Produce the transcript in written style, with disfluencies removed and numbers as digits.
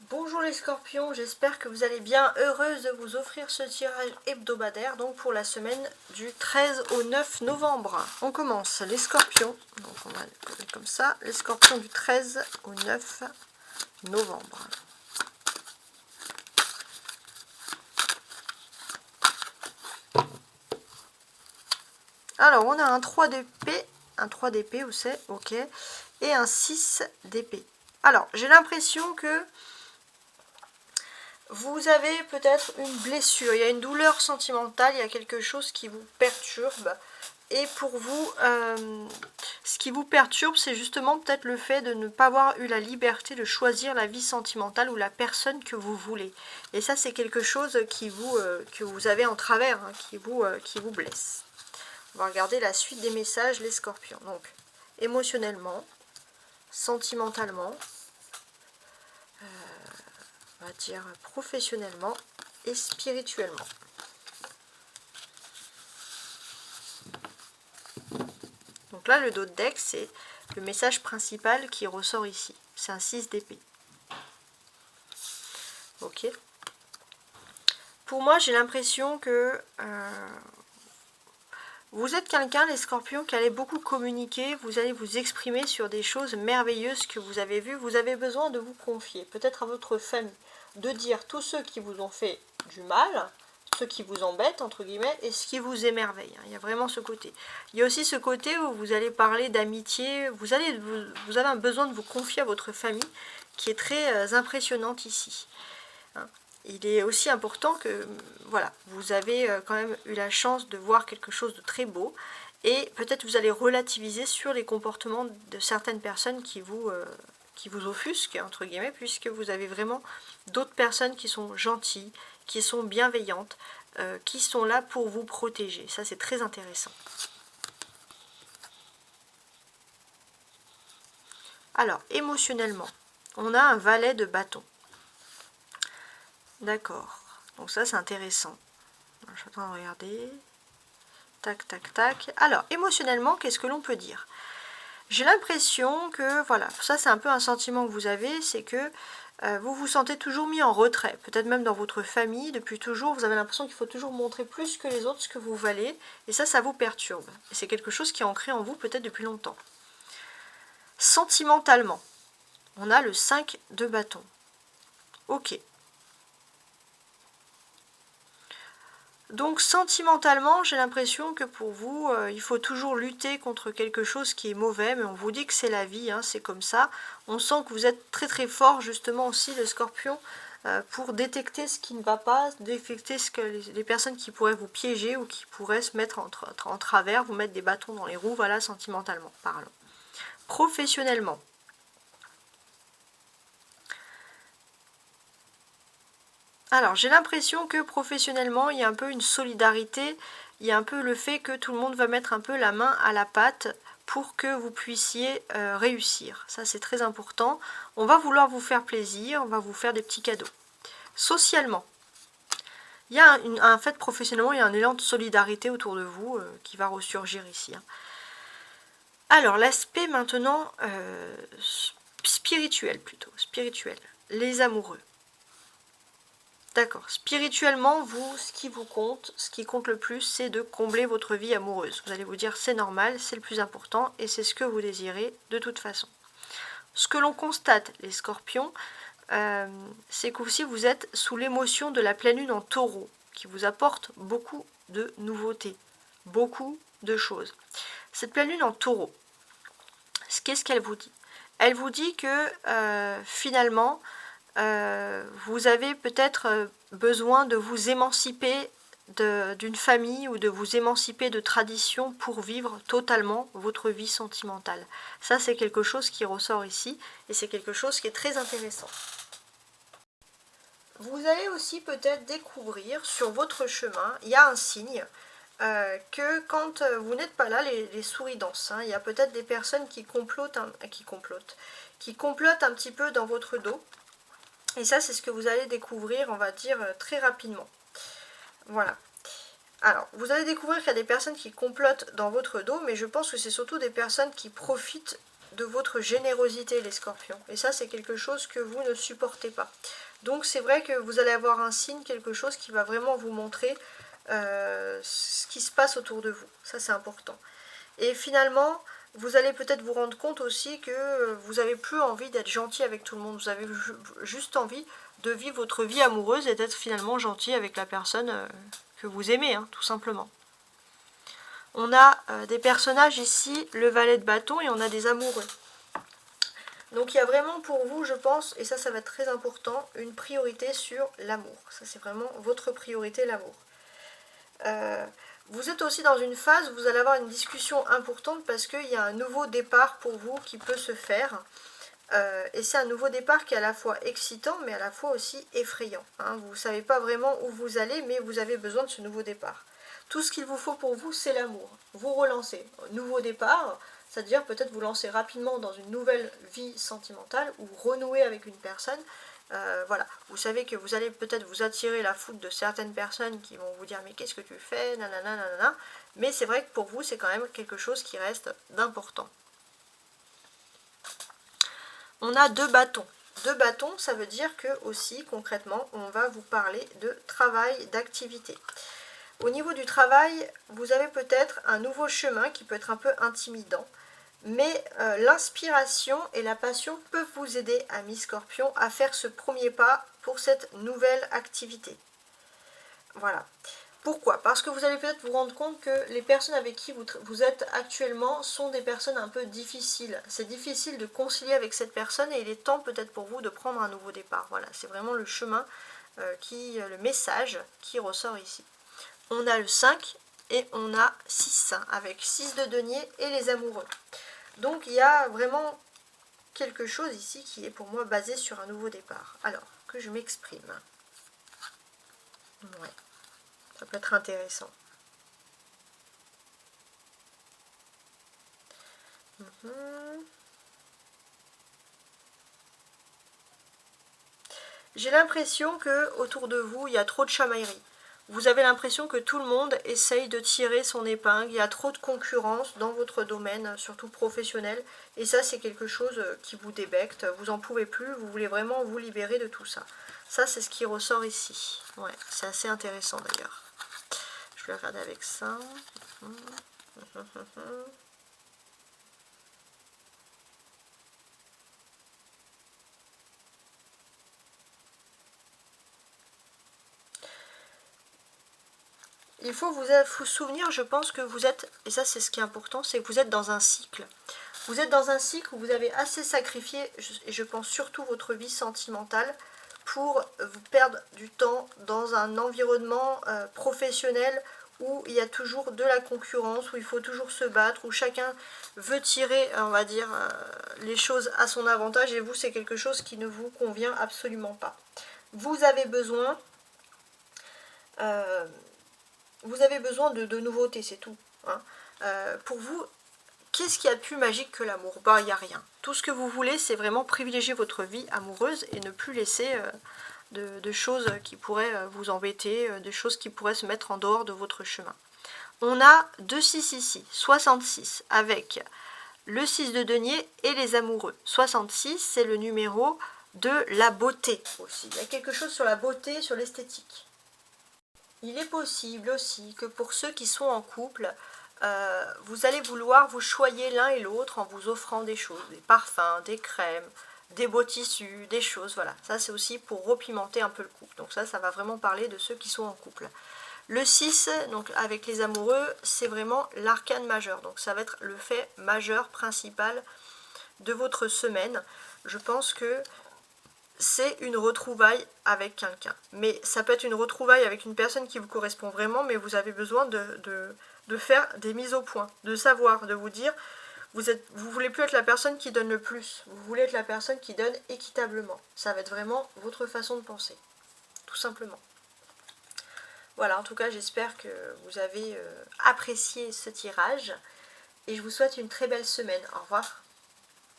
Bonjour les scorpions, j'espère que vous allez bien, heureuse de vous offrir ce tirage hebdomadaire donc pour la semaine du 13 au 9 novembre. On commence les scorpions, donc on va le coller comme ça, les scorpions du 13 au 9 novembre. Alors on a un 3 d'épée, où c'est, ok, et un 6 d'épée. Alors j'ai l'impression que vous avez peut-être une blessure, il y a une douleur sentimentale, il y a quelque chose qui vous perturbe. Et pour vous, ce qui vous perturbe, c'est justement peut-être le fait de ne pas avoir eu la liberté de choisir la vie sentimentale ou la personne que vous voulez. Et ça, c'est quelque chose que vous avez en travers, hein, qui vous blesse. On va regarder la suite des messages, les scorpions. Donc, émotionnellement, sentimentalement, on va dire professionnellement et spirituellement. Donc là, le dos de deck, c'est le message principal qui ressort ici. C'est un 6 d'épée. Ok. Pour moi, j'ai l'impression que vous êtes quelqu'un, les scorpions, qui allez beaucoup communiquer. Vous allez vous exprimer sur des choses merveilleuses que vous avez vues. Vous avez besoin de vous confier, peut-être à votre famille, de dire tous ceux qui vous ont fait du mal, ceux qui vous embêtent, entre guillemets, et ce qui vous émerveille. Il y a vraiment ce côté. Il y a aussi ce côté où vous allez parler d'amitié. Vous avez un besoin de vous confier à votre famille qui est très impressionnante ici. Il est aussi important que, voilà, vous avez quand même eu la chance de voir quelque chose de très beau. Et peut-être vous allez relativiser sur les comportements de certaines personnes qui vous offusquent, entre guillemets, puisque vous avez vraiment d'autres personnes qui sont gentilles, qui sont bienveillantes, qui sont là pour vous protéger. Ça, c'est très intéressant. Alors, émotionnellement, on a un valet de bâton. D'accord. Donc ça, c'est intéressant. Je suis en train de regarder. Tac, tac, tac. Alors, émotionnellement, qu'est-ce que l'on peut dire? J'ai l'impression que, voilà, ça c'est un peu un sentiment que vous avez, c'est que vous vous sentez toujours mis en retrait, peut-être même dans votre famille, depuis toujours, vous avez l'impression qu'il faut toujours montrer plus que les autres ce que vous valez, et ça vous perturbe. Et c'est quelque chose qui est ancré en vous peut-être depuis longtemps. Sentimentalement, on a le 5 de bâton. Ok. Donc sentimentalement, j'ai l'impression que pour vous, il faut toujours lutter contre quelque chose qui est mauvais, mais on vous dit que c'est la vie, hein, c'est comme ça. On sent que vous êtes très très fort justement aussi, le scorpion, pour détecter ce qui ne va pas, détecter ce que les personnes qui pourraient vous piéger ou qui pourraient se mettre en travers, vous mettre des bâtons dans les roues, voilà, sentimentalement parlant. Professionnellement. Alors, j'ai l'impression que professionnellement, il y a un peu une solidarité, il y a un peu le fait que tout le monde va mettre un peu la main à la pâte pour que vous puissiez réussir. Ça, c'est très important. On va vouloir vous faire plaisir, on va vous faire des petits cadeaux. Socialement, il y a en fait, professionnellement, il y a un élan de solidarité autour de vous qui va ressurgir ici. Hein. Alors, l'aspect maintenant spirituel plutôt, spirituel. Les amoureux. D'accord. Spirituellement, vous, ce qui compte le plus, c'est de combler votre vie amoureuse. Vous allez vous dire, c'est normal, c'est le plus important, et c'est ce que vous désirez de toute façon. Ce que l'on constate, les scorpions, c'est qu'aussi vous êtes sous l'émotion de la pleine lune en taureau, qui vous apporte beaucoup de nouveautés, beaucoup de choses. Cette pleine lune en taureau, qu'est-ce qu'elle vous dit? Elle vous dit que finalement, vous avez peut-être besoin de vous émanciper d'une famille ou de vous émanciper de traditions pour vivre totalement votre vie sentimentale. Ça, c'est quelque chose qui ressort ici et c'est quelque chose qui est très intéressant. Vous allez aussi peut-être découvrir sur votre chemin, il y a un signe que quand vous n'êtes pas là, les souris dansent. Hein. Il y a peut-être des personnes qui complotent un petit peu dans votre dos. Et ça, c'est ce que vous allez découvrir, on va dire, très rapidement. Voilà. Alors, vous allez découvrir qu'il y a des personnes qui complotent dans votre dos, mais je pense que c'est surtout des personnes qui profitent de votre générosité les scorpions. Et ça c'est quelque chose que vous ne supportez pas. Donc c'est vrai que vous allez avoir un signe, quelque chose qui va vraiment vous montrer ce qui se passe autour de vous. Ça c'est important. Et finalement, vous allez peut-être vous rendre compte aussi que vous n'avez plus envie d'être gentil avec tout le monde. Vous avez juste envie de vivre votre vie amoureuse et d'être finalement gentil avec la personne que vous aimez, hein, tout simplement. On a des personnages ici, le valet de bâton, et on a des amoureux. Donc il y a vraiment pour vous, je pense, et ça va être très important, une priorité sur l'amour. Ça c'est vraiment votre priorité, l'amour. Vous êtes aussi dans une phase où vous allez avoir une discussion importante parce qu'il y a un nouveau départ pour vous qui peut se faire. Et c'est un nouveau départ qui est à la fois excitant mais à la fois aussi effrayant. Hein. Vous ne savez pas vraiment où vous allez, mais vous avez besoin de ce nouveau départ. Tout ce qu'il vous faut pour vous, c'est l'amour. Vous relancez. Nouveau départ, c'est-à-dire peut-être vous lancer rapidement dans une nouvelle vie sentimentale ou renouer avec une personne. Voilà, vous savez que vous allez peut-être vous attirer la foudre de certaines personnes qui vont vous dire mais qu'est-ce que tu fais, nanana, nanana. Mais c'est vrai que pour vous, c'est quand même quelque chose qui reste d'important. On a 2 bâtons. 2 bâtons, ça veut dire que aussi, concrètement, on va vous parler de travail, d'activité. Au niveau du travail, vous avez peut-être un nouveau chemin qui peut être un peu intimidant. Mais l'inspiration et la passion peuvent vous aider, amis scorpions, à faire ce premier pas pour cette nouvelle activité. Voilà. Pourquoi? Parce que vous allez peut-être vous rendre compte que les personnes avec qui vous êtes actuellement sont des personnes un peu difficiles. C'est difficile de concilier avec cette personne et il est temps peut-être pour vous de prendre un nouveau départ. Voilà, c'est vraiment le chemin, le message qui ressort ici. On a le 5 et on a 6, avec 6 de denier et les amoureux. Donc il y a vraiment quelque chose ici qui est pour moi basé sur un nouveau départ. Alors, que je m'exprime. Ouais. Ça peut être intéressant. J'ai l'impression que autour de vous, il y a trop de chamaillerie. Vous avez l'impression que tout le monde essaye de tirer son épingle. Il y a trop de concurrence dans votre domaine, surtout professionnel. Et ça, c'est quelque chose qui vous débecte. Vous n'en pouvez plus. Vous voulez vraiment vous libérer de tout ça. Ça, c'est ce qui ressort ici. Ouais, c'est assez intéressant d'ailleurs. Je vais regarder avec ça. Il faut vous souvenir, je pense que vous êtes, et ça c'est ce qui est important, c'est que vous êtes dans un cycle. Vous êtes dans un cycle où vous avez assez sacrifié, et je pense surtout votre vie sentimentale, pour vous perdre du temps dans un environnement professionnel où il y a toujours de la concurrence, où il faut toujours se battre, où chacun veut tirer, on va dire, les choses à son avantage, et vous c'est quelque chose qui ne vous convient absolument pas. Vous avez besoin... de nouveautés, c'est tout. Hein. Pour vous, qu'est-ce qu'il y a de plus magique que l'amour? Bah, il n'y a rien. Tout ce que vous voulez, c'est vraiment privilégier votre vie amoureuse et ne plus laisser de choses qui pourraient vous embêter, des choses qui pourraient se mettre en dehors de votre chemin. On a 2 6 ici, 66, avec le 6 de denier et les amoureux. 66, c'est le numéro de la beauté aussi. Il y a quelque chose sur la beauté, sur l'esthétique. Il est possible aussi que pour ceux qui sont en couple, vous allez vouloir vous choyer l'un et l'autre en vous offrant des choses, des parfums, des crèmes, des beaux tissus, des choses, voilà. Ça c'est aussi pour repimenter un peu le couple. Donc ça va vraiment parler de ceux qui sont en couple. Le 6, donc avec les amoureux, c'est vraiment l'arcane majeur. Donc ça va être le fait majeur principal de votre semaine. Je pense que c'est une retrouvaille avec quelqu'un. Mais ça peut être une retrouvaille avec une personne qui vous correspond vraiment, mais vous avez besoin de faire des mises au point, de savoir, de vous dire, vous voulez plus être la personne qui donne le plus, vous voulez être la personne qui donne équitablement. Ça va être vraiment votre façon de penser, tout simplement. Voilà, en tout cas, j'espère que vous avez apprécié ce tirage, et je vous souhaite une très belle semaine. Au revoir.